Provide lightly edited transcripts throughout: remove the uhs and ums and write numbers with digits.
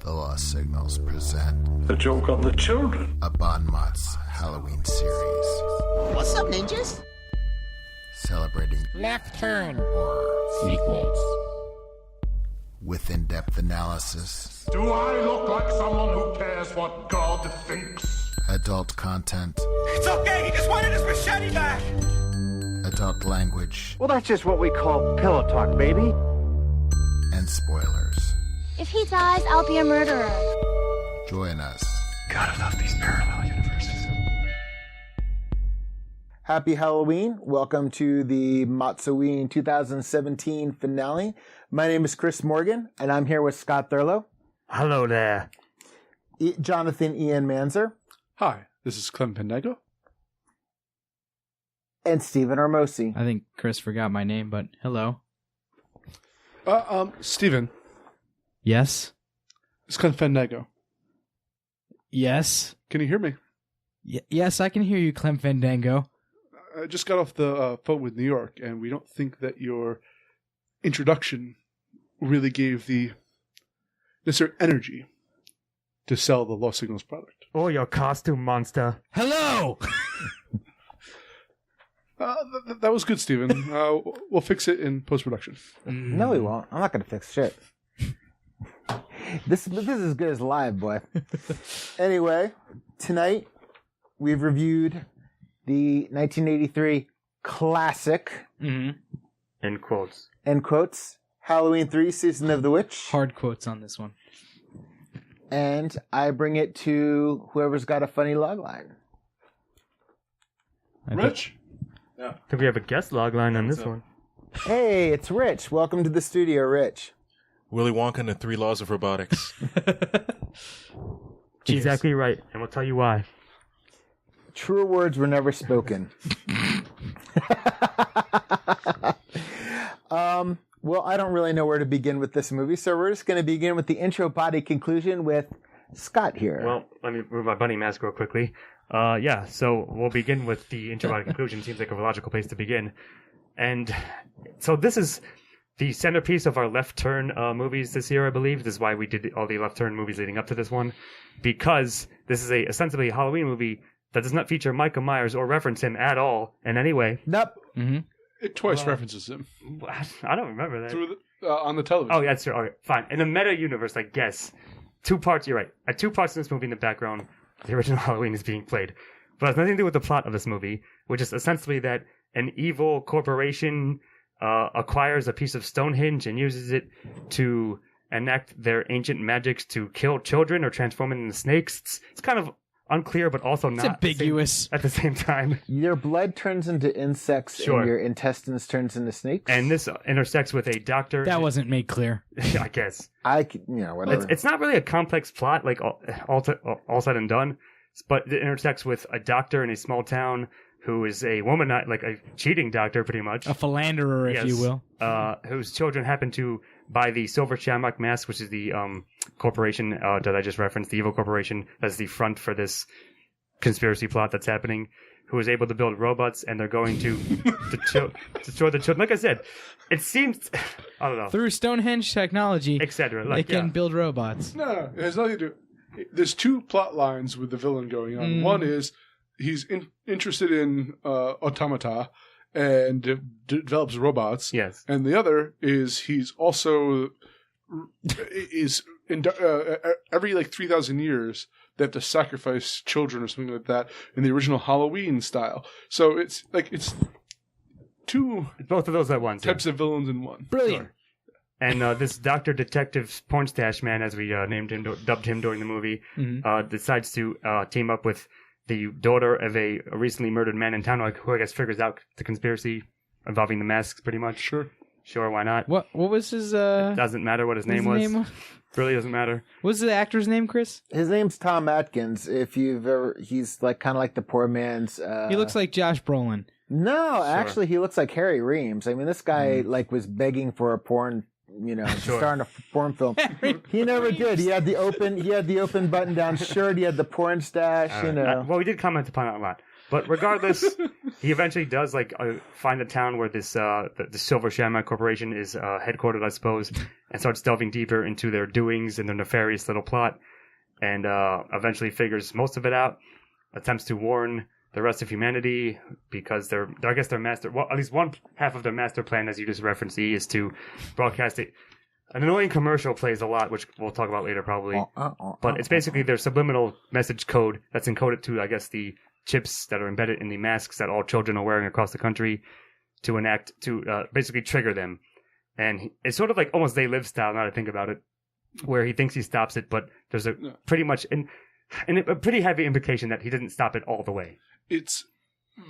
The Lost Signals present The joke on the children. a Bon Mott's Halloween series What's up, ninjas? celebrating Left turn. horror Sequels. with in-depth analysis, Do I look like someone who cares what God thinks? adult content, It's okay, he just wanted his machete back! adult language, Well, that's just what we call pillow talk, baby. and spoilers. If he dies, I'll be a murderer. Join us. Gotta love these parallel universes. Happy Halloween. Welcome to the MOTS-O-Ween 2017 finale. My name is Chris Morgan, and I'm here with Scott Thurlow, Hello there. Jonathan Ian Manzer, Hi, this is Clem Pennego. and Stephen Armosi. I think Chris forgot my name, but hello. Steven, Yes? it's Clem Pennego. Yes? Can you hear me? Yes, I can hear you, Clem Fandango. I just got off the phone with New York, and we don't think that your introduction really gave the necessary energy to sell the Lost Signals product. Oh, your costume monster. Hello! That was good, Steven. We'll fix it in post-production. No, he won't. I'm not going to fix shit. This is as good as live, boy. Anyway, tonight we've reviewed the 1983 classic, In quotes. end quotes, Halloween 3, Season of the Witch. Hard quotes on this one. And I bring it to whoever's got a funny log line. Rich? I think we have a guest logline on this one. Hey, it's Rich. Welcome to the studio, Rich. Willy Wonka and the Three Laws of Robotics. Exactly right, and we'll tell you why. Truer words were never spoken. Well, I don't really know where to begin with this movie, so we're just going to begin with the intro body conclusion with Scott here. Well, let me move my bunny mask real quickly. So we'll begin with the intro body conclusion. Seems like a logical place to begin. And so this is the centerpiece of our left turn movies this year, I believe. This is why we did all the left turn movies leading up to this one, because this is a ostensibly a Halloween movie that does not feature Michael Myers or reference him at all in any way. Nope. Mm-hmm. It twice references him I don't remember that. through on the television. Oh, yeah, that's true. Okay, fine. In a meta universe, I guess, two parts. You're right. At two parts in this movie in the background, the original Halloween is being played, but it has nothing to do with the plot of this movie, which is essentially that an evil corporation acquires a piece of Stonehenge and uses it to enact their ancient magics to kill children or transform them into snakes. It's kind of unclear, but also It's not ambiguous. at the same time. Your blood turns into insects Sure. and your intestines turns into snakes. And this intersects with a doctor. That wasn't made clear. I guess. Whatever. It's not really a complex plot, like all said and done, but it intersects with a doctor in a small town who is a woman, like a cheating doctor, pretty much. A philanderer, if you will. Whose children happen to buy the Silver Shamrock Mask, which is the corporation that I just referenced, the evil corporation that's the front for this conspiracy plot that's happening, who is able to build robots, and they're going to destroy the children. Like I said, it seems, I don't know, Through Stonehenge technology, etc. they can build robots. No, it has nothing to do. There's two plot lines with the villain going on. One is he's interested in automata and develops robots. Yes. And the other is he's also every like 3,000 years they have to sacrifice children or something like that in the original Halloween style. So it's two both of those at once. types of villains in one. Brilliant. And this Dr. Detective Pornstache Man, as we dubbed him during the movie, decides to team up with the daughter of a recently murdered man in town, who I guess figures out the conspiracy involving the masks, pretty much. Sure, why not? What was his... Doesn't matter what his name was. Really doesn't matter. What's the actor's name, Chris? His name's Tom Atkins. If you've ever, he's like kind of like the poor man's. He looks like Josh Brolin. No, actually, he looks like Harry Reams. I mean, this guy like was begging for a porn, to star in a porn film. He never did. He had the open button-down shirt. He had the porn stash. Well, we did comment upon it a lot. But regardless, he eventually does find the town where this the Silver Shamrock Corporation is headquartered, I suppose, and starts delving deeper into their doings and their nefarious little plot, and eventually figures most of it out. Attempts to warn the rest of humanity because their master, well, at least one half of their master plan, as you just referenced, is to broadcast it. An annoying commercial plays a lot, which we'll talk about later probably. But it's basically their subliminal message code that's encoded to, I guess, the chips that are embedded in the masks that all children are wearing across the country to basically trigger them. And it's sort of like almost They Live style, now that I think about it, where he thinks he stops it, but there's a pretty much a pretty heavy implication that he didn't stop it all the way. It's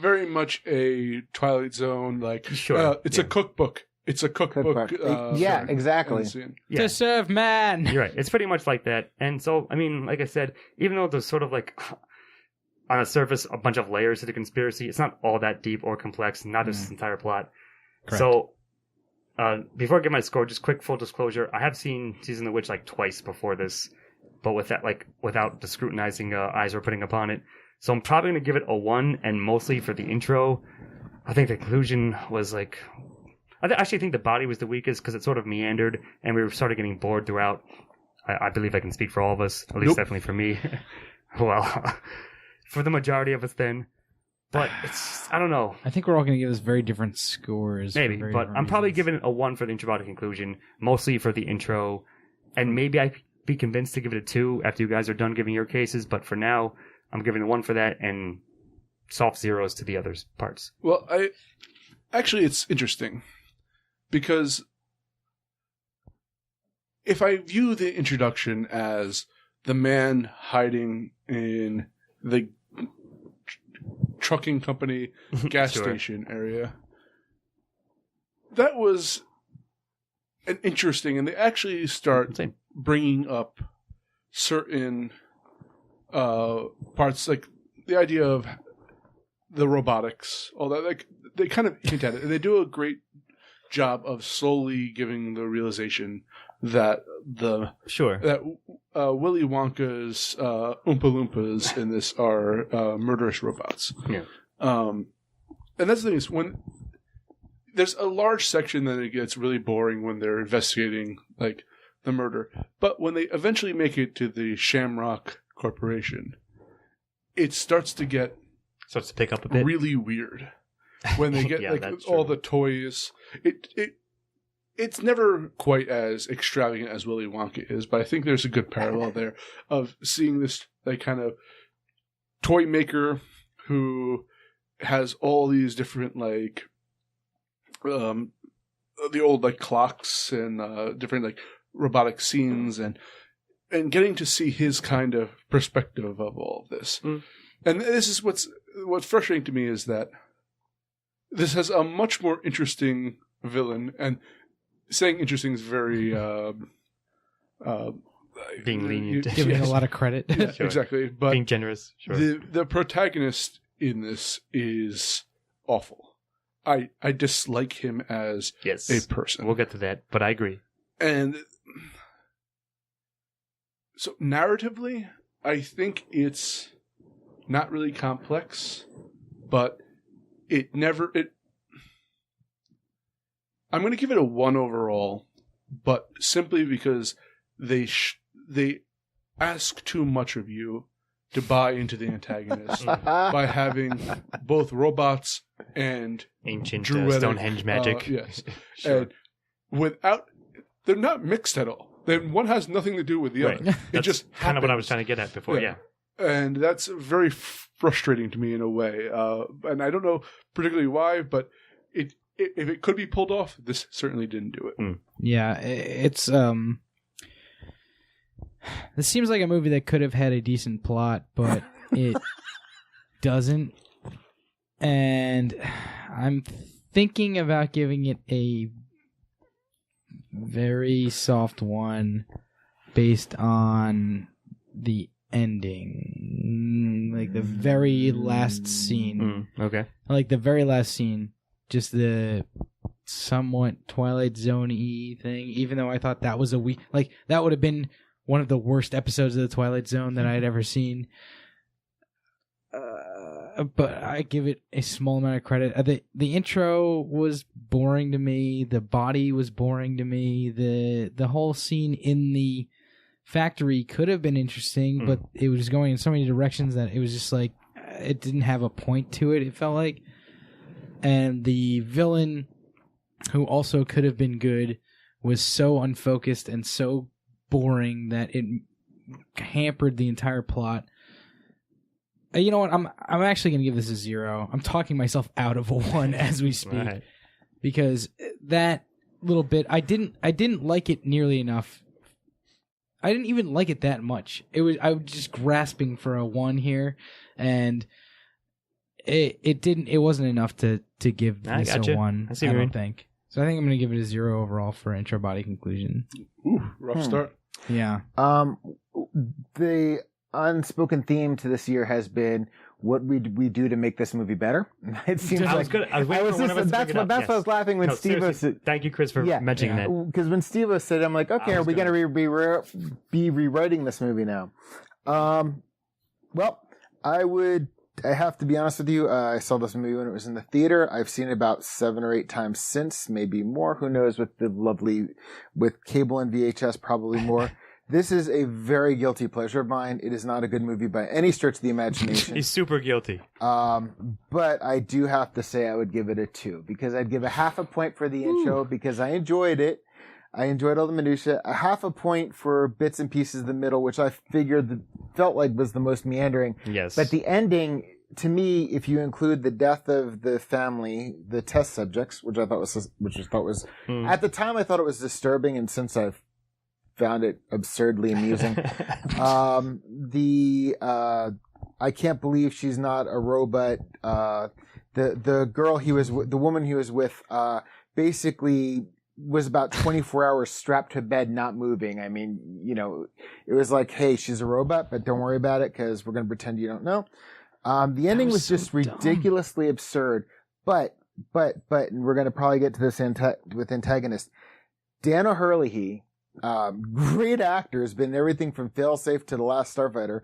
very much a Twilight Zone, it's a cookbook. It's a cookbook. Exactly. Yeah. To serve man. You're right. It's pretty much like that. And so, I mean, like I said, even though there's sort of on the surface a bunch of layers to the conspiracy, it's not all that deep or complex, not this entire plot. Correct. So, before I give my score, just quick full disclosure, I have seen Season of the Witch twice before this, but with that, without the scrutinizing eyes we're putting upon it. So I'm probably going to give it a 1, and mostly for the intro. I think the conclusion was I actually think the body was the weakest because it sort of meandered, and we started getting bored throughout. I believe I can speak for all of us, at least definitely for me. Well, for the majority of us then. But I don't know. I think we're all going to give us very different scores. Maybe, but I'm probably giving it a 1 for the intro body conclusion, mostly for the intro, and maybe I'd be convinced to give it a 2 after you guys are done giving your cases, but for now, I'm giving it 1 for that, and soft zeros to the other parts. Well, it's interesting. Because if I view the introduction as the man hiding in the trucking company gas station area, that was an interesting, and they actually start bringing up certain parts, like the idea of the robotics, all that. They kind of hint at it, and they do a great job of slowly giving the realization that Willy Wonka's Oompa Loompas in this are murderous robots. Yeah. And that's the thing is, when there's a large section that it gets really boring when they're investigating the murder, but when they eventually make it to the Shamrock Corporation, it starts to pick up a bit. Really weird. When they get all the toys, it's never quite as extravagant as Willy Wonka is, but I think there's a good parallel there of seeing this kind of toy maker who has all these different the old clocks and different robotic scenes and getting to see his kind of perspective of all of this. And this is what's frustrating to me, is that this has a much more interesting villain, and saying interesting is very being lenient, giving a lot of credit. Yeah, sure. Exactly, but being generous. Sure. The protagonist in this is awful. I dislike him as a person. We'll get to that, but I agree. And so narratively, I think it's not really complex, but I'm going to give it a 1 overall, but simply because they ask too much of you to buy into the antagonist by having both robots and ancient druidic, Stonehenge magic. Yes. Sure. And they're not mixed at all. One has nothing to do with the other. It just happens. Kind of what I was trying to get at before, yeah. And that's very frustrating to me in a way. And I don't know particularly why, but if it could be pulled off, this certainly didn't do it. Yeah, it's this seems like a movie that could have had a decent plot, but it doesn't. And I'm thinking about giving it a very soft 1 based on the ending, the very last scene. Okay. The very last scene, just the somewhat Twilight Zone-y thing, even though I thought that was that would have been one of the worst episodes of the Twilight Zone that I had ever seen. but I give it a small amount of credit. The intro was boring to me. The body was boring to me. The whole scene in the factory could have been interesting, but it was going in so many directions that it was just like it didn't have a point to it. It felt like, and the villain, who also could have been good, was so unfocused and so boring that it hampered the entire plot. You know what? I'm actually going to give this a 0. I'm talking myself out of a 1 as we speak, Right. because that little bit I didn't like it nearly enough. I didn't even like it that much. I was just grasping for a 1 here, and it wasn't enough to give this a 1. I don't think. So I think I'm going to give it a 0 overall for intro body conclusion. Ooh, rough start. Yeah. The unspoken theme to this year has been what we do to make this movie better. It seems I was like good. That's why I was laughing when Steve said. Thank you, Chris, for mentioning that. Because when Steve said, I'm like, okay, are we going to be rewriting this movie now? Well, I have to be honest with you. I saw this movie when it was in the theater. I've seen it about 7 or 8 times since, maybe more. Who knows? With cable and VHS, probably more. This is a very guilty pleasure of mine. It is not a good movie by any stretch of the imagination. He's super guilty. But I do have to say I would give it a 2, because I'd give a half a point for the intro because I enjoyed it. I enjoyed all the minutia. A half a point for bits and pieces of the middle, which I felt like was the most meandering. Yes. But the ending, to me, if you include the death of the family, the test subjects, which I thought was at the time I thought it was disturbing, and since I've found it absurdly amusing. I can't believe she's not a robot. The girl the woman he was with, basically was about 24 hours strapped to bed, not moving. I mean, it was like, hey, she's a robot, but don't worry about it because we're going to pretend you don't know. The ending was just ridiculously absurd, but and we're going to probably get to this with antagonist. Dan O'Herlihy, great actor, has been everything from Failsafe to The Last Starfighter,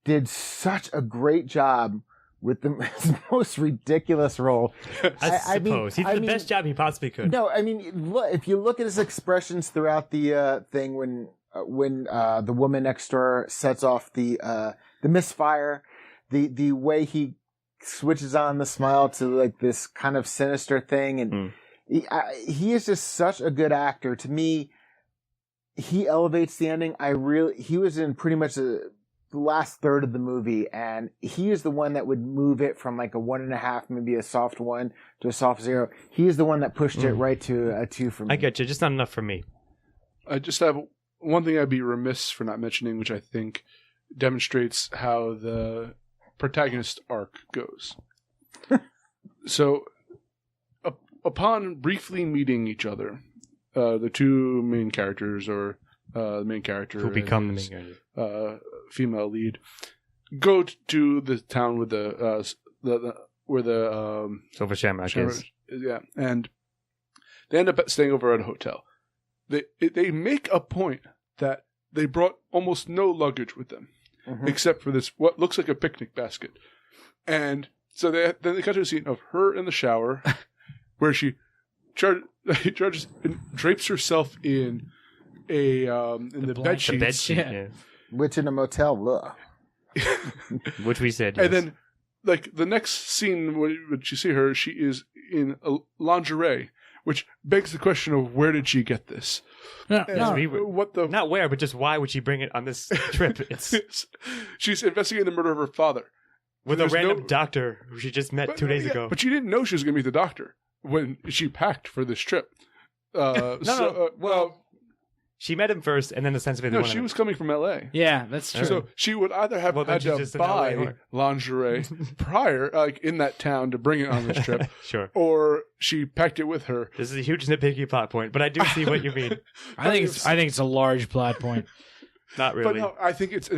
did such a great job with his most ridiculous role. I suppose. He did the best job he possibly could. No, I mean, look, if you look at his expressions throughout the thing when the woman next door sets off the misfire, the way he switches on the smile to like this kind of sinister thing, and he is just such a good actor. To me, he elevates the ending. He was in pretty much the last third of the movie, and he is the one that would move it from like a 1.5, maybe a soft 1 to a soft 0. He is the one that pushed it right to a 2 for me. I get you, just not enough for me. I just have one thing I'd be remiss for not mentioning, which I think demonstrates how the protagonist arc goes. So, upon briefly meeting each other, the two main characters, or the main character who become the main character, female lead, go to the town with where the Silver Shamrock is. Yeah, and they end up staying over at a hotel. They make a point that they brought almost no luggage with them, except for this what looks like a picnic basket, and so they cut to a scene of her in the shower, where she drapes herself in the bed sheets. Yeah. Which in a motel, which we said, and then like the next scene when you see her, she is in a lingerie, which begs the question of where did she get this? Not where, but just why would she bring it on this trip? She's investigating the murder of her father with a random doctor who she just met 2 days ago. But she didn't know she was going to meet the doctor when she packed for this trip. She met him first, and then essentially she was coming from L.A. Yeah, that's true. So she would either have had to buy lingerie prior, like in that town, to bring it on this trip, sure, or she packed it with her. This is a huge nitpicky plot point, but I do see what you mean. I think it's a large plot point. Not really, but no, I think it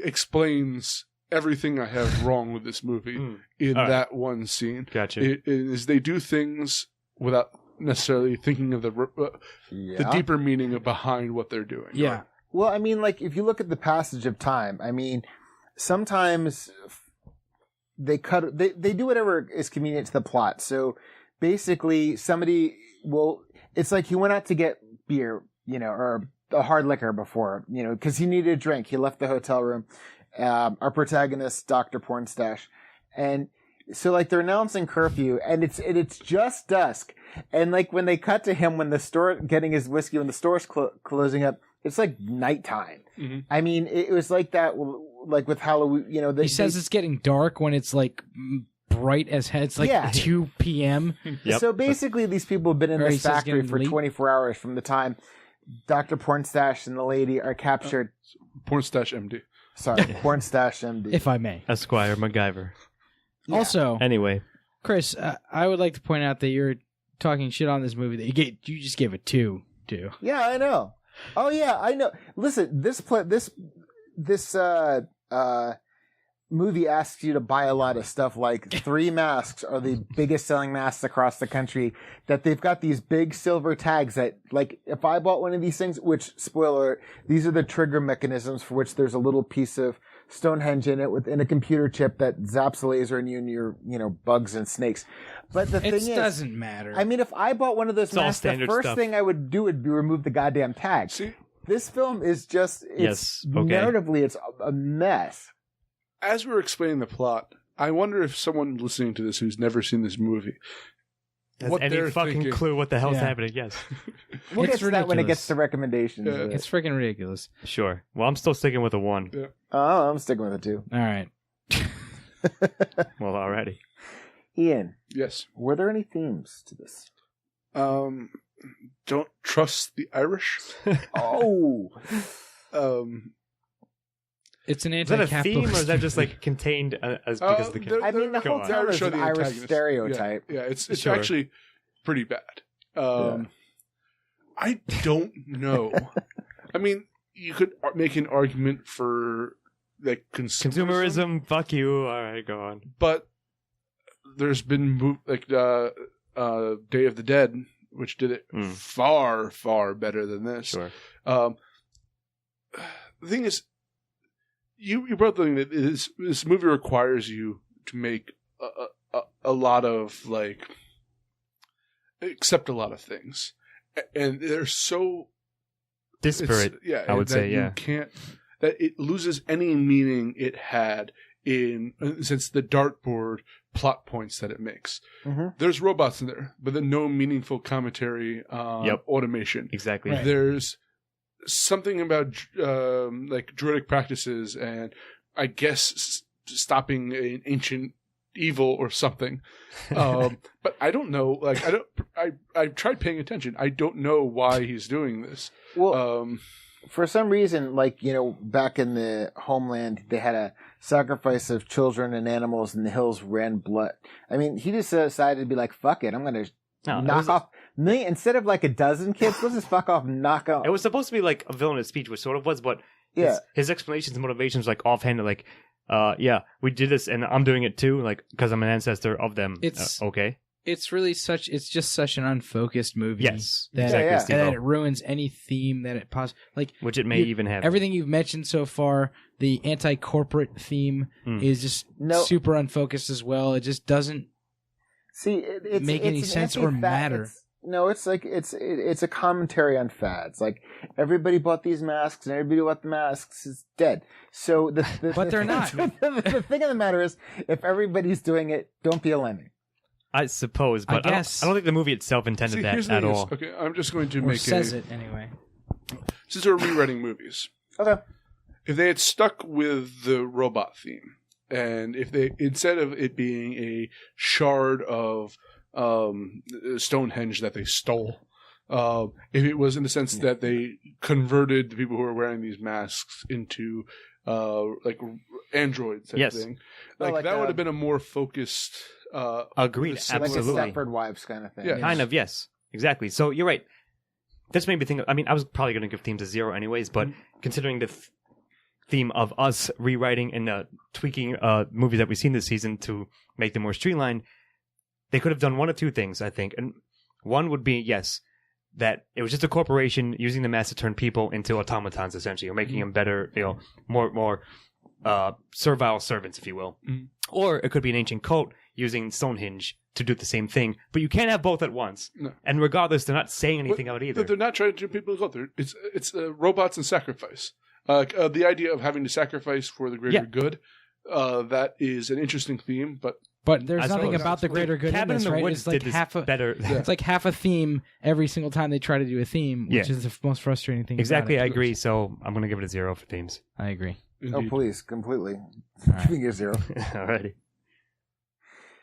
explains everything I have wrong with this movie in that one scene. Gotcha. They do things without necessarily thinking of the deeper meaning behind what they're doing. Yeah. Right? Well, I mean, like if you look at the passage of time, I mean, sometimes they do whatever is convenient to the plot. So basically, somebody will. It's like he went out to get beer, or a hard liquor before, because he needed a drink. He left the hotel room. Our protagonist, Dr. Pornstache, and so like they're announcing curfew, and it's just dusk, and like when they cut to him when the store getting his whiskey when the store's closing up, it's like nighttime. Mm-hmm. I mean, it was like that, like with Halloween. He says it's getting dark when it's like bright as hell. It's like 2 p.m. Yep. So basically, these people have been in this factory for 24 hours from the time Dr. Pornstache and the lady are captured. Pornstache MD. Sorry, Pornstache MD. If I may. Esquire MacGyver. Yeah. Also, anyway, Chris, I would like to point out that you're talking shit on this movie that you just gave it 2 to. Yeah, I know. Oh yeah, I know. Listen, this movie asks you to buy a lot of stuff. Like 3 masks are the biggest selling masks across the country. That they've got these big silver tags that, like, if I bought one of these things, which spoiler, these are the trigger mechanisms for which there's a little piece of Stonehenge in it within a computer chip that zaps a laser in you and your, bugs and snakes. But the thing is, it doesn't matter. I mean, if I bought one of those masks, the first thing I would do would be remove the goddamn tag. See? This film is just, narratively, it's a mess. As we're explaining the plot, I wonder if someone listening to this who's never seen this movie has any fucking thinking. Clue what the hell's happening. Yes. We'll get to that when it gets to recommendations. Yeah. It's freaking ridiculous. Sure. Well, I'm still sticking with a 1. Yeah. Oh, I'm sticking with it too. All right. Well, already. Ian. Yes. Were there any themes to this? Don't trust the Irish. Oh. It's an Is that a anti-capitalist theme, or is that just like contained as because of the character? I mean, the whole town is an Irish stereotype. Yeah, it's actually pretty bad. I don't know. I mean, you could make an argument for like consumerism. Fuck you. All right, go on. But there's been Day of the Dead, which did it far, far better than this. Sure. The thing is, you brought the thing that this movie requires you to make a lot of accept a lot of things, and they're so disparate. Yeah, I would say you can't. That it loses any meaning it had in since the dartboard plot points that it makes. Mm-hmm. There's robots in there, but then no meaningful commentary on automation. Exactly. Right. There's something about druidic practices and I guess stopping an ancient evil or something. But I don't know. I tried paying attention. I don't know why he's doing this. Well, for some reason, back in the homeland, they had a sacrifice of children and animals, and the hills ran blood. I mean, he just decided to be like, "Fuck it, I'm going to knock off." Instead of like a dozen kids, let's just fuck off and knock off. It was supposed to be like a villainous speech, which sort of was, but his explanations and motivations like offhanded, like, we did this and I'm doing it too, like, because I'm an ancestor of them. It's okay. It's really it's just such an unfocused movie. Yes, that it ruins any theme that it possibly, which it may even have. Everything you've mentioned so far, the anti-corporate theme is just super unfocused as well. It just doesn't make any sense or matter. It's a commentary on fads. Like, everybody bought these masks and everybody bought the masks is dead. So but they're not. The thing of the matter is, if everybody's doing it, don't be a lemming. I suppose, but I don't think the movie itself intended that at all. Okay, I'm just going to or says it anyway. Since we're rewriting movies, okay, if they had stuck with the robot theme, and if they instead of it being a shard of Stonehenge that they stole, if it was in the sense that they converted the people who are wearing these masks into androids type thing, that would have been a more focused. Agreed, absolutely. Like a Stepford Wives kind of thing. Yeah. Kind of, yes, exactly. So you're right. This made me think. I mean, I was probably going to give themes a 0 anyways, but considering the theme of us rewriting and tweaking movies that we've seen this season to make them more streamlined, they could have done one of two things, I think. And one would be, that it was just a corporation using the mass to turn people into automatons, essentially, or making them better, more servile servants, if you will. Or it could be an ancient cult using Stonehenge to do the same thing. But you can't have both at once. No. And regardless, they're not saying anything out either. They're not trying to turn people out there. It's robots and sacrifice. The idea of having to sacrifice for the greater good, that is an interesting theme, but there's nothing about the greater good in this, right? It's like better. It's like half a theme every single time they try to do a theme, which is the most frustrating thing. Exactly, about it. I agree. So I'm going to give it a 0 for themes. I agree. Oh, please, completely. Right. Giving you a 0. Alrighty.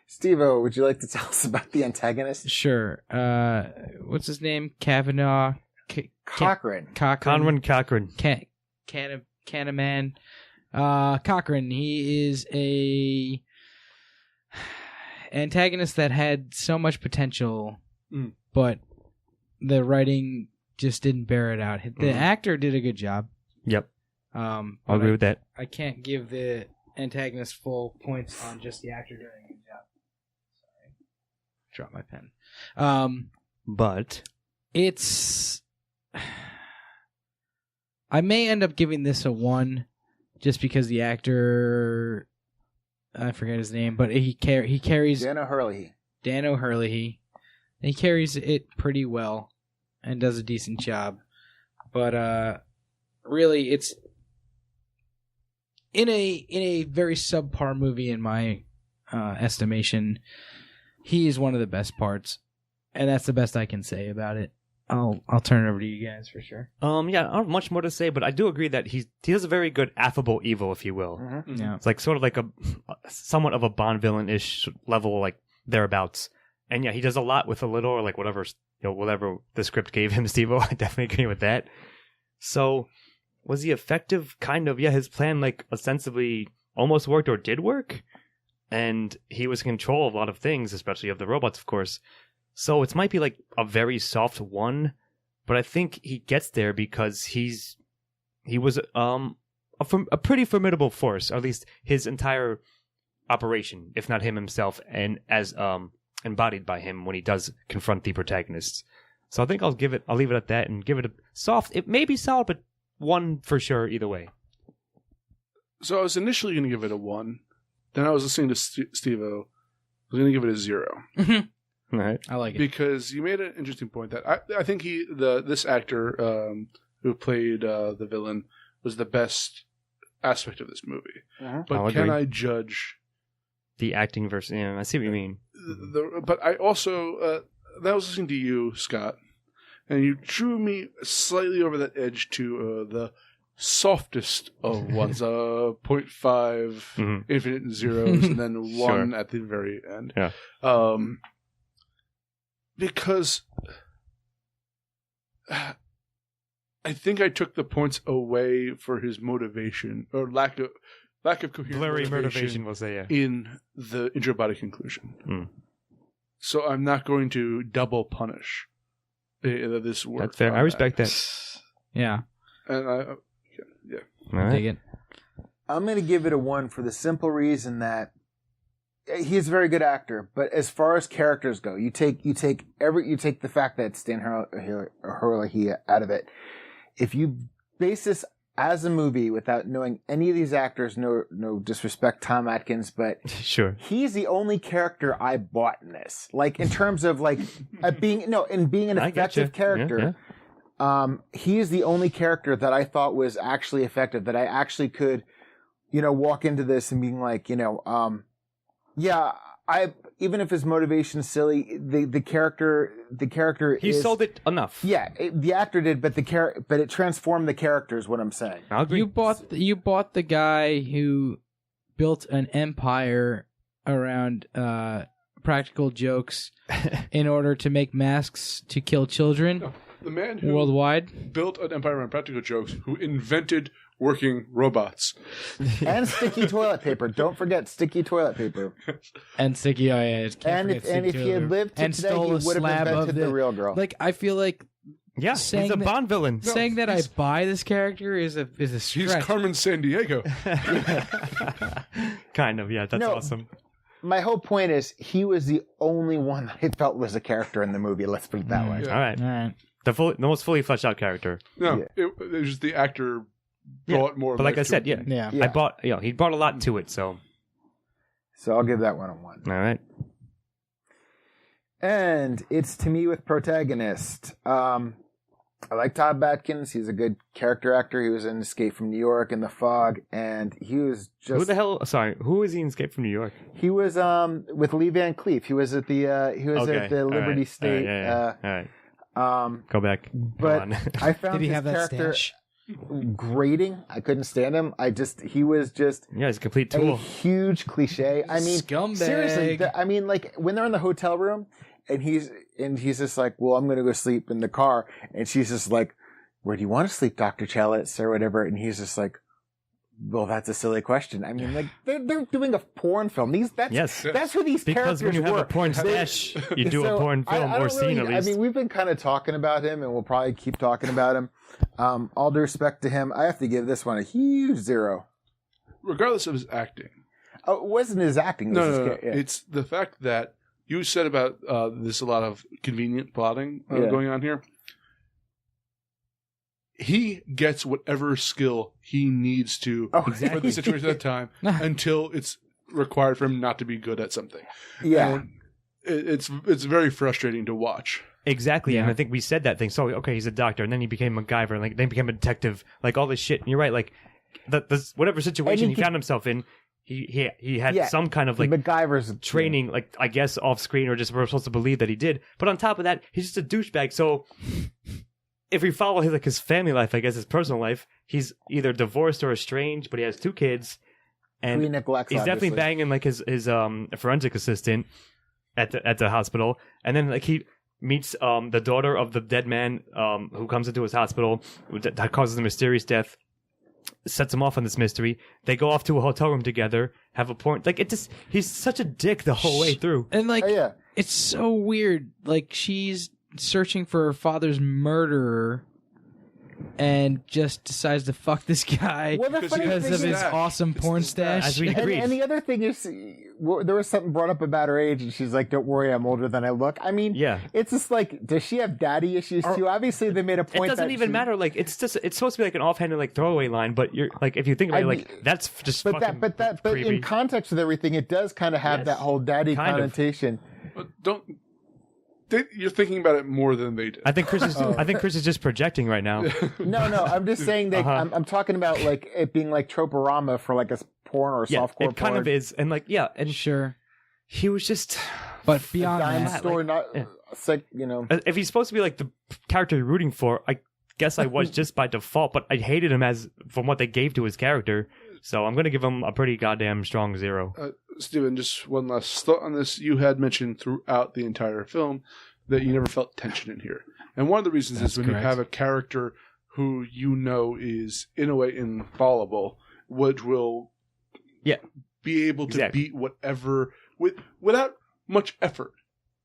Steve-O, would you like to tell us about the antagonist? Sure. What's his name? Kavanaugh. Cochran. Conran Cochran. Canaman. Cochran. He is a antagonist that had so much potential, but the writing just didn't bear it out. The actor did a good job. Yep. I'll agree with that. I can't give the antagonist full points on just the actor doing a good job. Sorry. Drop my pen. But it's... I may end up giving this a 1 just because the actor... I forget his name, but he carries... Dan O'Hurley. He carries it pretty well and does a decent job. But really, it's... In a very subpar movie, in my estimation, he is one of the best parts, and that's the best I can say about it. I'll turn it over to you guys for sure. I don't have much more to say, but I do agree that he does a very good affable evil, if you will. Mm-hmm. Yeah, it's like sort of like a somewhat of a Bond villain-ish level, like thereabouts. And yeah, he does a lot with a little, or like whatever the script gave him, Steve-O. I definitely agree with that. So, was he effective? Kind of. Yeah, his plan like ostensibly almost worked or did work, and he was in control of a lot of things, especially of the robots, of course. So it might be like a very soft 1, but I think he gets there because he was a pretty formidable force, or at least his entire operation, if not him himself, and as embodied by him when he does confront the protagonists. So I think I'll leave it at that and give it a soft. It may be solid, but 1 for sure either way. So I was initially going to give it a 1. Then I was listening to Steve-O. I was going to give it a 0. All right. I like it. Because you made an interesting point that I think this actor who played the villain was the best aspect of this movie. But can I judge the acting versus? Yeah, I see what you mean. But I also I was listening to you, Scott, and you drew me slightly over that edge to the softest of ones, 0.5 infinite zeros, and then 1 at the very end. Yeah. Because I think I took the points away for his motivation or lack of coherent blurry motivation. We'll say in the intro body conclusion. So I'm not going to double punish this work. That's fair. I respect that. Yeah. And yeah. All right. Dig it. I'm going to give it a 1 for the simple reason that he's a very good actor, but as far as characters go, you take the fact that Stan Hurley out of it. If you base this as a movie without knowing any of these actors, no disrespect, Tom Atkins, but sure, he's the only character I bought in this. Like in terms of like being an effective character. Yeah. He is the only character that I thought was actually effective, that I actually could, walk into this and being like, yeah, even if his motivation is silly, the character he sold it enough. Yeah, the actor did, but it transformed the character is what I'm saying. I'll agree. You bought the guy who built an empire around practical jokes in order to make masks to kill children. No, the man who worldwide built an empire around practical jokes, who invented working robots and sticky toilet paper. Don't forget sticky toilet paper and sticky. Oh yeah, and if he had lived to today, he would have invented the real girl. Like I feel like he's a Bond villain. Saying that I buy this character is a stretch. He's Carmen Sandiego. Kind of, yeah. That's awesome. My whole point is he was the only one that I felt was a character in the movie. Let's put it that way. Yeah. All right. The most fully fleshed out character. No, it was just the actor brought more. But like life I to said, it. Yeah. I bought, he brought a lot to it. So, So I'll give that one a 1. all right. And it's to me with protagonist. I like Todd Batkins. He's a good character actor. He was in Escape from New York and The Fog, and he was just... Who the hell? Sorry, who is he in Escape from New York? He was with Lee Van Cleef. He was at the at the Liberty State. All right. Go back. But Go on. I found Did he his have that character stash? grating. I couldn't stand him. He was just Yeah, he's a complete a tool. huge cliche. I mean, Scumbag. seriously. Like when they're in the hotel room and he's just like, well, I'm going to go sleep in the car. And she's just like, where do you want to sleep, Dr. Chalitz or whatever? And he's just like, well, that's a silly question. I mean, like they're doing a porn film. That's who these Because characters when you have were. a porn stash, you do a So, porn film I or don't scene really- at least. I mean, we've been kind of talking about him, and we'll probably keep talking about him. All due respect to him, I have to give this one a huge 0. Regardless of his acting. Oh, it wasn't his acting. It was No. his, yeah. It's the fact that you said about there's a lot of convenient plotting Yeah. going on here. He gets whatever skill he needs to Oh, for the situation at that time until it's required for him not to be good at something. Yeah. And it's very frustrating to watch. Exactly, Yeah. and I think we said that thing. So, okay, he's a doctor, and then he became a MacGyver, and then he became a detective, like all this shit. And you're right, like the whatever situation And he found himself in, he had Yeah. some kind of like MacGyver's training, like I guess off screen, or just we're supposed to believe that he did. But on top of that, he's just a douchebag. So if we follow his family life, I guess his personal life, he's either divorced or estranged, but he has 2 kids, and He neglects, he's definitely obviously. banging like his forensic assistant at the hospital, and then like he meets the daughter of the dead man who comes into his hospital that causes a mysterious death, sets him off on this mystery. They go off to a hotel room together, have a porn. Like he's such a dick the whole way through. And like, Oh, yeah. it's so weird. Like she's searching for her father's murderer, and just decides to fuck this guy Well, the funny because thing of his is- awesome porn stash. As we And, agreed. and the other thing is, there was something brought up about her age, and she's like, "Don't worry, I'm older than I look." I mean, Yeah. it's just like, does she have daddy issues too? Obviously, they made a It point. doesn't that even she- matter. Like it's supposed to be like an offhanded like throwaway line, but you're like if you think about I it, mean, like that's just But fucking but creepy. in context with everything, it does kind of have Yes. that whole daddy Kind of. connotation. But you're thinking about it more than they did. I think Chris is just projecting right now. No, I'm just saying that I'm talking about like it being like troporama for like a porn or Yeah, softcore it kind porn. of is, and like and Sure, he was just. but A beyond dime that, store, not yeah. it's like, you know. If he's supposed to be like the character you're rooting for, I guess I was just by default, but I hated him as from what they gave to his character. So I'm gonna give him a pretty goddamn strong 0. Steven, just one last thought on this. You had mentioned throughout the entire film that you never felt tension in here. And one of the reasons That's is when correct. you have a character who you know is, in a way, infallible, which will be able to Exactly. beat whatever, without much effort,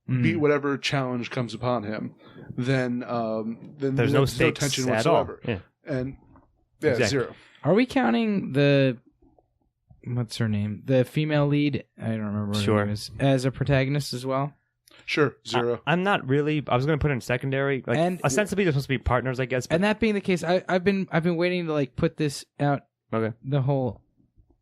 beat whatever challenge comes upon him, then There's no stakes tension at all. whatsoever. Yeah. And, Exactly. 0. Are we counting the what's her name? The female lead? I don't remember what Sure. her name is, as a protagonist as well. Sure, 0. I'm not really. I was gonna put it in secondary. Like And- ostensibly they're supposed to be partners, I guess. But, And that being the case, I've been waiting to like put this out okay, the whole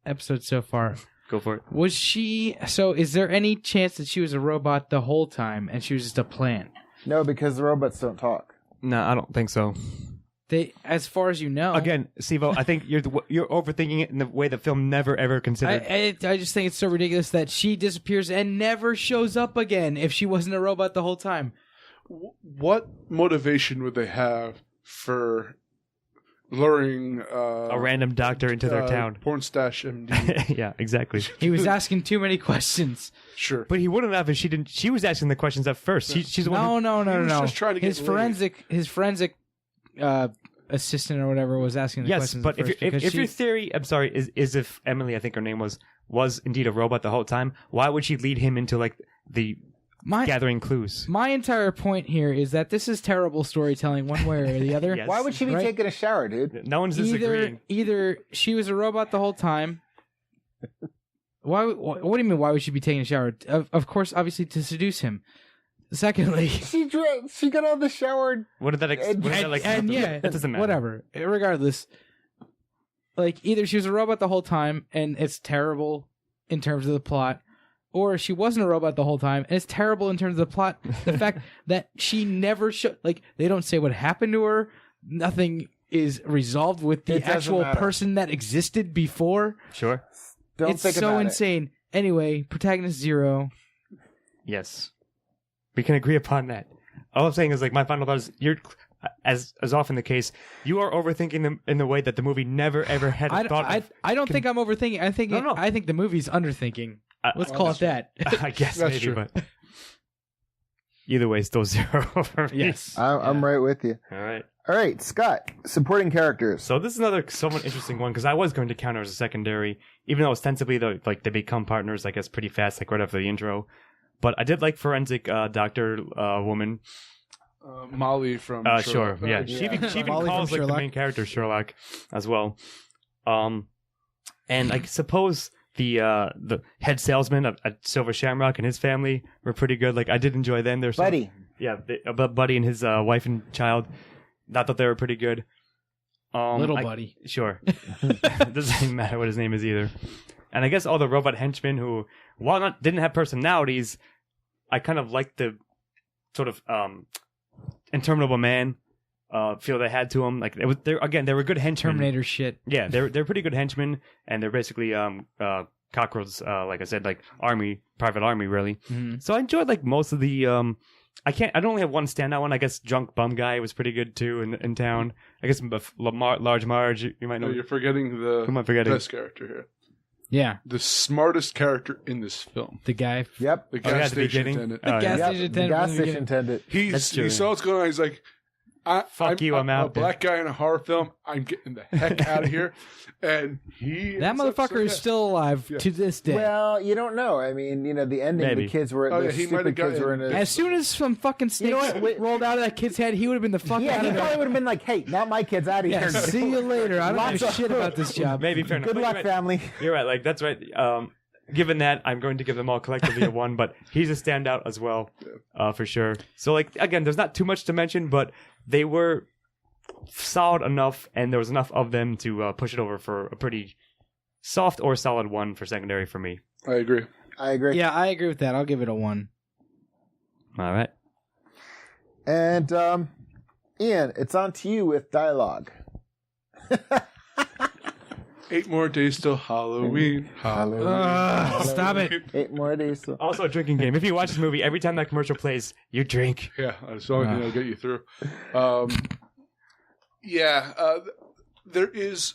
episode so far. go for it. Was she? So, is there any chance that she was a robot the whole time and she was just a plant? No, because the robots don't talk. No, I don't think so. They, as far as you know, Again, Sivo, I think you're overthinking it in the way the film never ever considered. I just think it's so ridiculous that she disappears and never shows up again if she wasn't a robot the whole time. What motivation would they have for luring a random doctor into their town. Porn stash MD? Yeah, exactly. He was asking too many questions. Sure. But he wouldn't have if she didn't. She was asking the questions at first. She's the one. Who, No. He was just trying to get His laid. forensic assistant or whatever was asking the yes, questions. but at first because if she- your theory, I'm sorry, is if Emily, I think her name was indeed a robot the whole time, why would she lead him into like the gathering clues? My entire point here is that this is terrible storytelling, one way or the other. Yes. Why would she be Right? taking a shower, dude? No one's disagreeing. Either she was a robot the whole time. What do you mean? Why would she be taking a shower? Of course, obviously to seduce him. Secondly, She got out of the shower. What did that? What did that like? and yeah, it doesn't matter. Whatever. Regardless, like either she was a robot the whole time and it's terrible in terms of the plot, or she wasn't a robot the whole time and it's terrible in terms of the plot. The fact that she never like they don't say what happened to her, nothing is resolved with the actual person that existed before. Sure. It's so insane. Anyway, protagonist 0. Yes. We can agree upon that. All I'm saying is, like, my final thought is, you're, as often the case, you are overthinking them in the way that the movie never, ever had a thought of. I don't think I'm overthinking. I think the movie's underthinking. Let's call it that. I guess That's maybe, true. but either way, still 0 for me. Yes. I'm right with you. All right, Scott, supporting characters. So this is another somewhat interesting one, because I was going to counter as a secondary, even though ostensibly they become partners, I guess, pretty fast, like right after the intro. But I did like forensic doctor woman. Molly from Sure, Sherlock. yeah. She even Molly calls from like the Sherlock. main character Sherlock as well. And I suppose the head salesman at Silver Shamrock and his family were pretty good. Like, I did enjoy them. They're Buddy. Buddy and his wife and child. I thought they were pretty good. Buddy. Sure. Doesn't even matter what his name is either. And I guess all the robot henchmen who, while didn't have personalities, I kind of liked the sort of interminable man feel they had to them. Like, they were good henchmen. Terminator shit. Yeah, they're pretty good henchmen, and they're basically cockroaches, like I said, like private army, really. Mm-hmm. So I enjoyed like most of the. I don't only have one standout one. I guess Drunk Bum Guy was pretty good too in town. I guess Large Marge, you might know. No, you're forgetting the Who am I forgetting? best character here. Yeah. The smartest character in this film. The guy. Yep. The yeah, gas at the station beginning? attendant. The gas Yep, station the attendant. gas from the station beginning. attendant. That's true. He saw what's going on. He's like, I'm a out. black guy in a horror film. I'm getting the heck out of here. And That motherfucker is still alive to this day. Well, you don't know. I mean, the ending, Maybe. the kids were, Oh, the yeah, he might stupid have kids were in gotten- a... As soon as some fucking snakes rolled out of that kid's head, he would have been the fuck Yeah, out he of probably there. would have been like, hey, not my kids, out of Yeah, here. see you later. I don't Lots give a of- shit about this job. Maybe fair enough. Good But luck, you're right. family. You're right. Like, that's right. Given that, I'm going to give them all collectively a 1, but he's a standout as well, for sure. So, like, again, there's not too much to mention, but they were solid enough, and there was enough of them to push it over for a pretty soft or solid 1 for secondary for me. I agree. I agree. Yeah, I agree with that. I'll give it a 1. All right. And, Ian, it's on to you with dialogue. 8 more days till Halloween. Stop it. 8 more days. till- Also a drinking game. If you watch this movie, every time that commercial plays, you drink. Yeah, that's the only thing that'll get you through. There is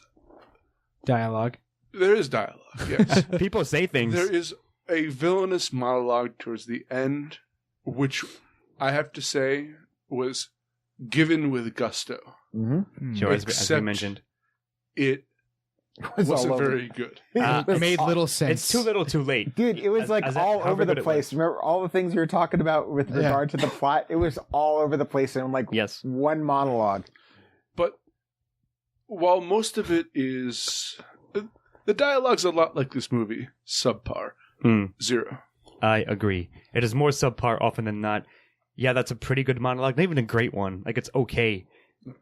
Dialogue. dialogue, yes. People say things. There is a villainous monologue towards the end, which I have to say was given with gusto. Mm-hmm. Sure, as we Except mentioned. It was all wasn't over. very good. It made little sense. It's too little too late. Dude, it was like all over the place. Remember all the things you were talking about with regard to the plot? It was all over the place in like Yes. one monologue. But while most of it is... The dialogue's a lot like this movie. Subpar. 0. I agree. It is more subpar often than not. Yeah, that's a pretty good monologue. Not even a great one. Like, it's okay.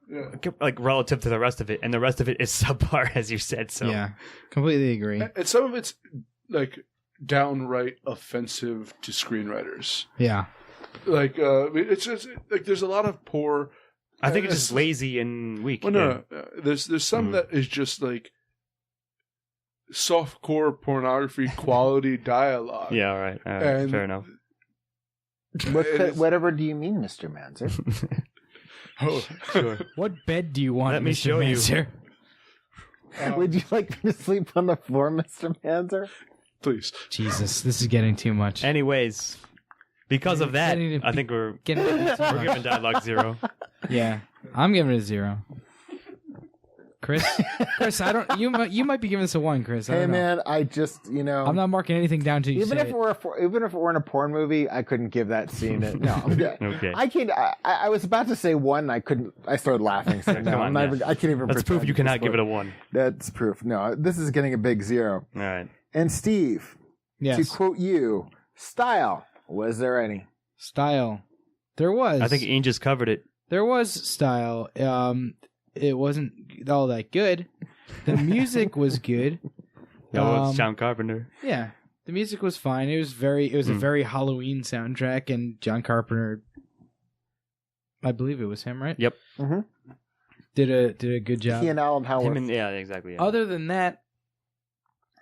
Yeah. Like, relative to the rest of it. And the rest of it is subpar, as you said. So Yeah, completely agree. And some of it's like downright offensive to screenwriters. Yeah. Like it's like there's a lot of poor. I think it's just lazy and weak. Well, no. There's some that is just like softcore pornography quality dialogue. Yeah, all right. And fair enough. Whatever do you mean, Mr. Manzer? Oh, sure. What bed do you want, Let me Mr. show you. Manzer? Would you like me to sleep on the floor, Mr. Manzer? Please. Jesus, this is getting too much. Anyways, because of that, Getting to I think we're Getting too much. giving dialogue 0. Yeah, I'm giving it a 0. Chris, I don't. You might be giving this a 1, Chris. I Hey don't know. man, I just I'm not marking anything down to you. even if it were in a porn movie, I couldn't give that scene. No, I'm good. Okay. I can't. I was about to say 1. I couldn't. I started laughing. So no, Come on, I'm not yeah. even, I can't even. That's proof pretend you at cannot this give it point. a 1. That's proof. No, this is getting a big 0. All right. And Steve, yes. to quote you, style. Was there any? Style. There was. I think Ian just covered it. There was style. it wasn't all that good. The music was good. No, it's John Carpenter. Yeah, the music was fine. It was a very Halloween soundtrack, and John Carpenter, I believe it was him, right? Yep. Mm-hmm. Did a good job. He and Alan Howard. Yeah, exactly. Yeah. Other than that,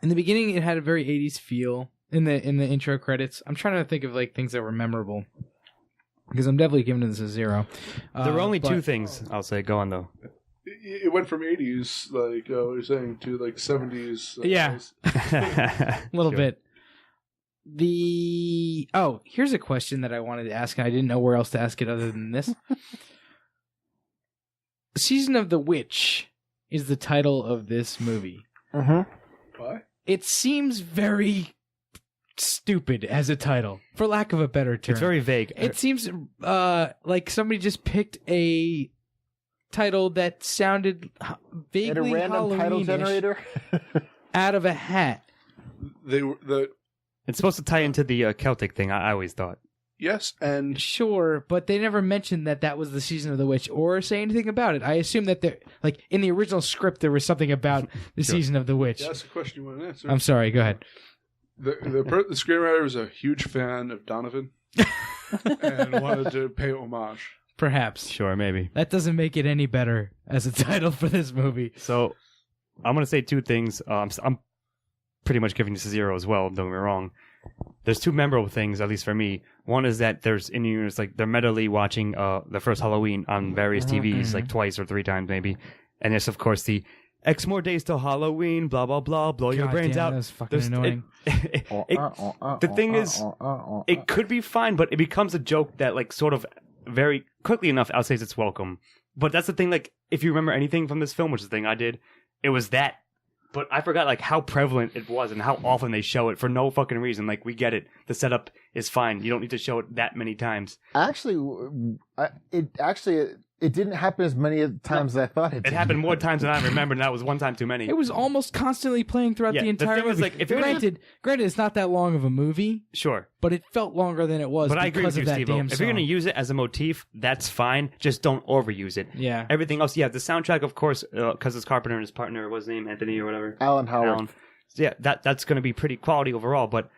in the beginning, it had a very 80s feel in the intro credits. I'm trying to think of like things that were memorable because I'm definitely giving this a 0. There were only two things I'll say. Go on though. It went from 80s, like you're saying, to like 70s. Yeah, a little bit. Here's a question that I wanted to ask, and I didn't know where else to ask it other than this. Season of the Witch is the title of this movie. Mm-hmm. Why? It seems very stupid as a title, for lack of a better term. It's very vague. It seems like somebody just picked a title that sounded vaguely And a random title generator out of a hat. It's supposed to tie into the Celtic thing. I always thought. Yes, and sure, but they never mentioned that was the Season of the Witch or say anything about it. I assume that in the original script there was something about the Season of the Witch. That's a question you want to answer. I'm sorry. Go ahead. The screenwriter was a huge fan of Donovan and wanted to pay homage. Perhaps. Sure, maybe. That doesn't make it any better as a title for this movie. So, I'm going to say two things. I'm pretty much giving this a 0 as well, don't get me wrong. There's two memorable things, at least for me. One is that there's in units like they're mentally watching the first Halloween on various TVs, like twice or 3 times maybe. And there's, of course, the X more days till Halloween, blah, blah, blah, blow your brains out. That's fucking annoying. The thing is, it could be fine, but it becomes a joke that, like, sort of very quickly enough outstays its welcome. But that's the thing, like, if you remember anything from this film, which is the thing I did, it was that. But I forgot, like, how prevalent it was and how often they show it for no fucking reason. Like, we get it. The setup is fine. You don't need to show it that many times. Actually, it didn't happen as many times as I thought it did. It happened more times than I remember, and that was one time too many. It was almost constantly playing throughout the entire movie. Is, like, if granted, it's not that long of a movie. Sure. But it felt longer than it was but I agree with you, of that Steve-O. damn If you're going to song. use it as a motif, that's fine. Just don't overuse it. Yeah. Everything else, the soundtrack, of course, because it's Carpenter and his partner, what's his name, Anthony or whatever? Alan Howard. So yeah, that's going to be pretty quality overall, but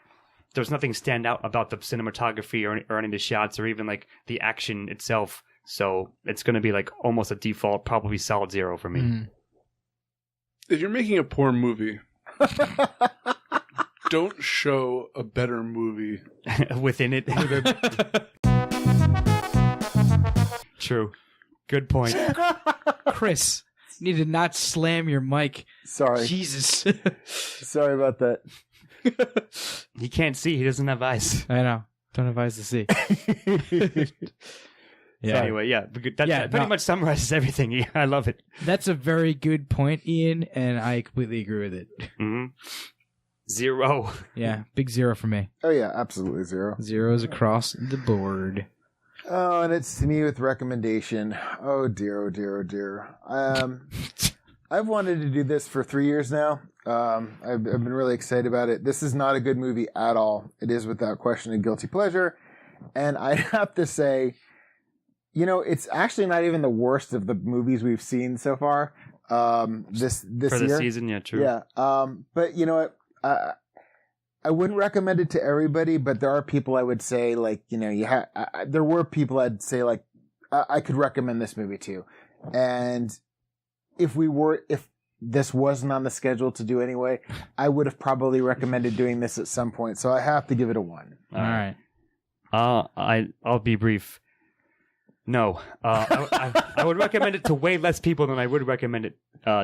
there's nothing stand out about the cinematography or any of the shots or even like the action itself. So it's going to be like almost a default, probably solid 0 for me. Mm. If you're making a poor movie, don't show a better movie within it. True. Good point. Chris, you need to not slam your mic. Sorry. Jesus. Sorry about that. He can't see. He doesn't have eyes. I know. Don't have eyes to see. Yeah. Anyway, that pretty much summarizes everything. Yeah, I love it. That's a very good point, Ian, and I completely agree with it. Mm-hmm. 0. Yeah, big 0 for me. Oh yeah, absolutely 0. 0s across the board. Oh, and it's me with recommendation. Oh dear, oh dear, oh dear. I've wanted to do this for 3 years now. I've been really excited about it. This is not a good movie at all. It is without question a guilty pleasure. And I have to say, it's actually not even the worst of the movies we've seen so far. This for year. The season, yeah, true. Yeah. But you know what? I wouldn't recommend it to everybody, but there are people I would say, like, there were people I'd say, like, I could recommend this movie to. And if this wasn't on the schedule to do anyway, I would have probably recommended doing this at some point. So I have to give it a 1. All right. I'll be brief. No, I would recommend it to way less people than I would recommend it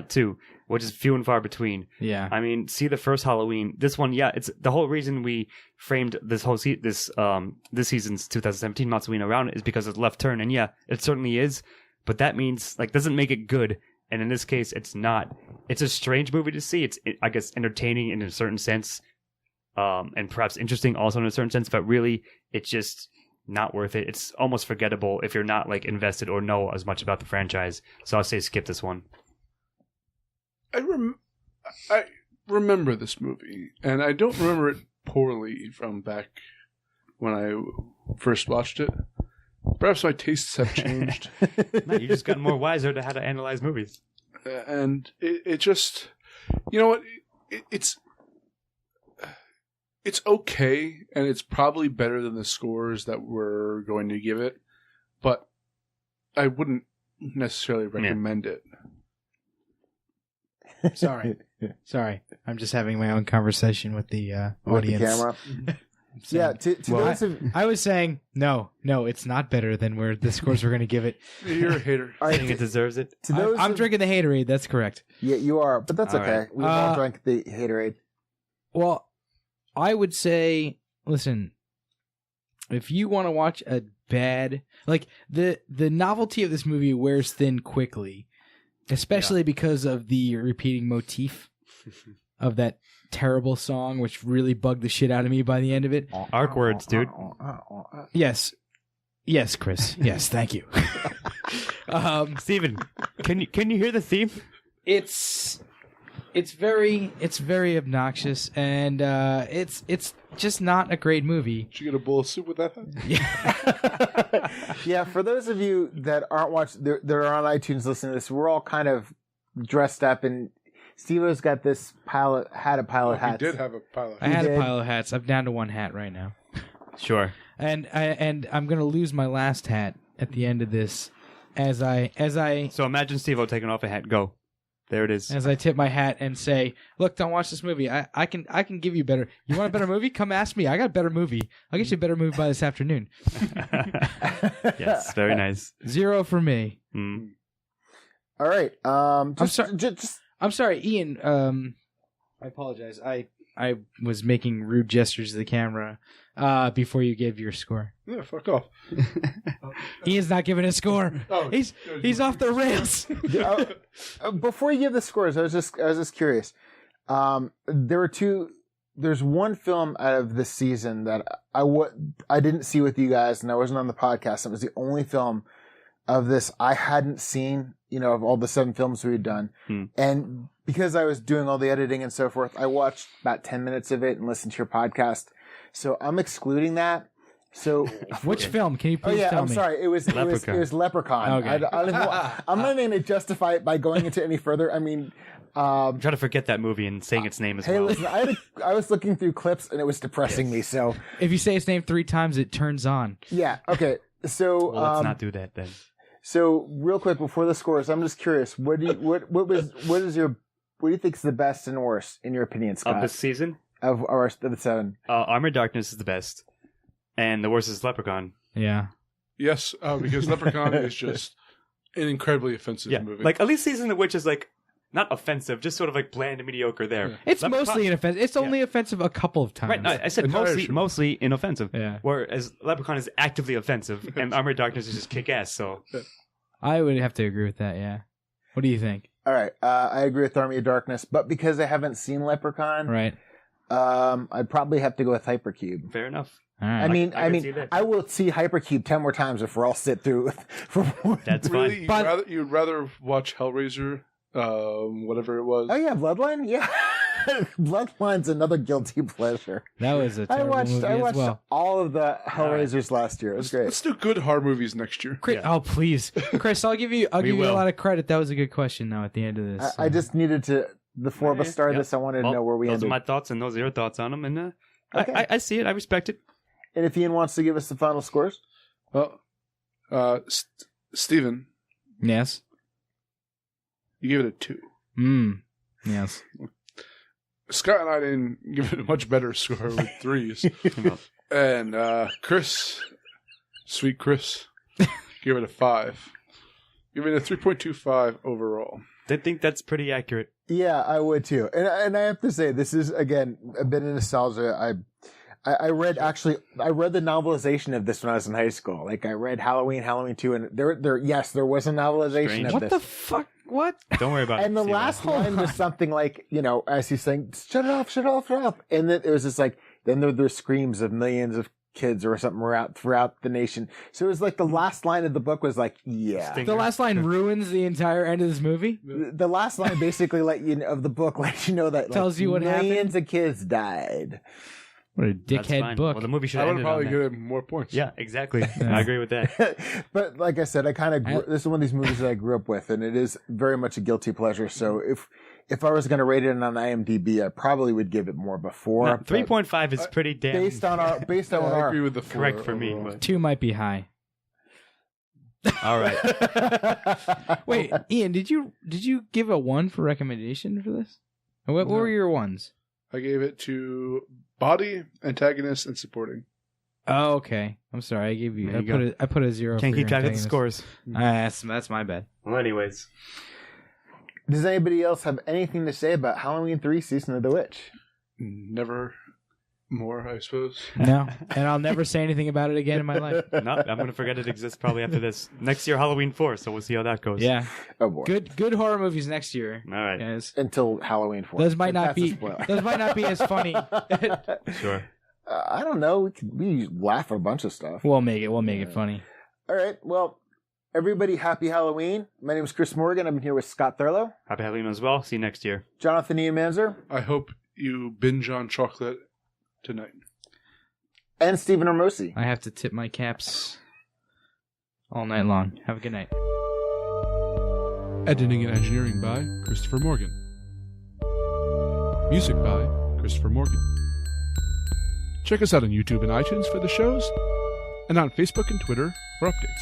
to, which is few and far between. Yeah, I mean, see the first Halloween. This one, it's the whole reason we framed this whole this season's 2017 MOTS-O-Ween around it is because of Left Turn, and it certainly is. But that means doesn't make it good, and in this case, it's not. It's a strange movie to see. It's I guess entertaining in a certain sense, and perhaps interesting also in a certain sense. But really, it's just not worth it. It's almost forgettable if you're not invested or know as much about the franchise. So I'll say skip this one. I remember this movie, and I don't remember it poorly from back when I first watched it. Perhaps my tastes have changed. No, you just got more wiser to how to analyze movies. And it just, you know what? It's okay, and it's probably better than the scores that we're going to give it, but I wouldn't necessarily recommend it. Sorry. I'm just having my own conversation with the audience. With the camera. Yeah, to those of... I was saying, no, it's not better than where the scores we're going to give it. You're a hater. I think it deserves it. I'm drinking the haterade, that's correct. Yeah, you are, but that's okay. Right. We've all drank the haterade. Well, I would say, listen, if you want to watch a bad... Like, the novelty of this movie wears thin quickly, especially because of the repeating motif of that terrible song, which really bugged the shit out of me by the end of it. Arc words, dude. Yes, Chris. Yes, thank you. Steven, can you hear the theme? It's very obnoxious, and it's just not a great movie. Did you get a bowl of soup with that? Yeah, for those of you that aren't watching, that are on iTunes listening to this, we're all kind of dressed up, and Steve-O's got this pile of hats. We did have a pile of hats. I had a pile of hats. I'm down to one hat right now. Sure. And I'm gonna lose my last hat at the end of this, as I. So imagine Steve-O taking off a hat. Go. There it is. As I tip my hat and say, "Look, don't watch this movie. I can give you better. You want a better movie? Come ask me. I got a better movie. I'll get you a better movie by this afternoon." Yes, very nice. 0 for me. Mm. All right. I'm sorry, Ian. I apologize. I was making rude gestures to the camera before you gave your score. Yeah, fuck off. Ian's not giving a score. Oh, he's off the rails. Before you give the scores, I was just curious. There's one film out of this season that I didn't see with you guys, and I wasn't on the podcast. It was the only film of this I hadn't seen, of all the 7 films we'd done. And because I was doing all the editing and so forth, I watched about 10 minutes of it and listened to your podcast. So I'm excluding that. So which film? Can you please tell me? I'm sorry. It was Leprechaun. Okay. I'm not going to justify it by going into any further. I mean, I'm trying to forget that movie and saying its name as well. Hey, listen, I was looking through clips and it was depressing me. So if you say its name 3 times, it turns on. Yeah. Okay. So let's not do that then. So real quick before the scores, I'm just curious. What do you think is the best and worst in your opinion, Scott? Of this season? Of the 7. Armored Darkness is the best, and the worst is Leprechaun. Yeah. Yes, because Leprechaun is just an incredibly offensive movie. Like at least Season of the Witch is like not offensive, just sort of like bland and mediocre there. Yeah. It's mostly inoffensive. It's only offensive a couple of times. Right, no, I said mostly inoffensive. Yeah. Whereas Leprechaun is actively offensive, and Armored Darkness is just kick-ass, so... I would have to agree with that, yeah. What do you think? All right, I agree with Army of Darkness, but because I haven't seen Leprechaun... Right. I'd probably have to go with Hypercube. Fair enough. All right. I mean, I will see Hypercube 10 more times if we're all sit through. That's really, fine. You'd rather watch Hellraiser, whatever it was. Oh yeah, Bloodline. Yeah, Bloodline's another guilty pleasure. That was a terrible movie I watched as well. all of the Hellraisers last year. It was great. Let's do good horror movies next year. Oh please, Chris, I'll give you a lot of credit. That was a good question though. At the end of this, I just needed to. The 4 of us started this. I wanted to know where we ended. Those are my thoughts, and those are your thoughts on them. And okay. I see it. I respect it. And if Ian wants to give us the final scores, well, Steven. Yes. You gave it a 2. Yes. Scott and I didn't give it a much better score with 3s. And Chris, sweet Chris, gave it a 5. Give it a 3.25 overall. I think that's pretty accurate. Yeah, I would too. And I have to say, this is again a bit of nostalgia. I read the novelization of this when I was in high school. Like I read Halloween 2, and there was a novelization of this. What the fuck? What? Don't worry about it. And the last line was something like, as he's saying, shut it off. And then it was just like, then there were screams of millions of kids or something throughout the nation. So it was like the last line of the book was like, yeah. The last line ruins the entire end of this movie? The last line basically of the book lets you know that tells you what happened. Millions of kids died. What a That's dickhead fine. book. Well, the movie should I have would ended on probably that. give it more points. Yeah, exactly. I agree with that. But like I said, this is one of these movies that I grew up with, and it is very much a guilty pleasure. So if I was going to rate it on IMDb, I probably would give it more before. No, 3.5 is pretty damn based on I our agree with the 4 correct for me. overall. But... 2 might be high. All right. Wait, Ian, did you give a 1 for recommendation for this? What No. were your 1s? I gave it to body, antagonist, and supporting. Oh, okay. I'm sorry. I gave you. There you I put a 0. Can't for keep your track of the antagonist. scores. That's my bad. Well, anyways. Does anybody else have anything to say about Halloween 3 Season of the Witch? Never more, I suppose. No, and I'll never say anything about it again in my life. No, I'm going to forget it exists probably after this. Next year, Halloween 4, so we'll see how that goes. Yeah, Oh boy. good horror movies next year, All right. guys. Until Halloween 4. Those might not That's a be. spoiler. Those might not be as funny. Sure. I don't know. We laugh at a bunch of stuff. We'll make it funny. All right. Well, everybody, happy Halloween. My name is Chris Morgan. I'm here with Scott Thurlow, Happy Halloween as well. See you next year. Jonathan Ian Manzer, I hope you binge on chocolate tonight. and Stephen Ormosi. I have to tip my caps all night long. Have a good night. Editing and engineering by Christopher Morgan. Music by Christopher Morgan. Check us out on YouTube and iTunes for the shows, and on Facebook and Twitter for updates.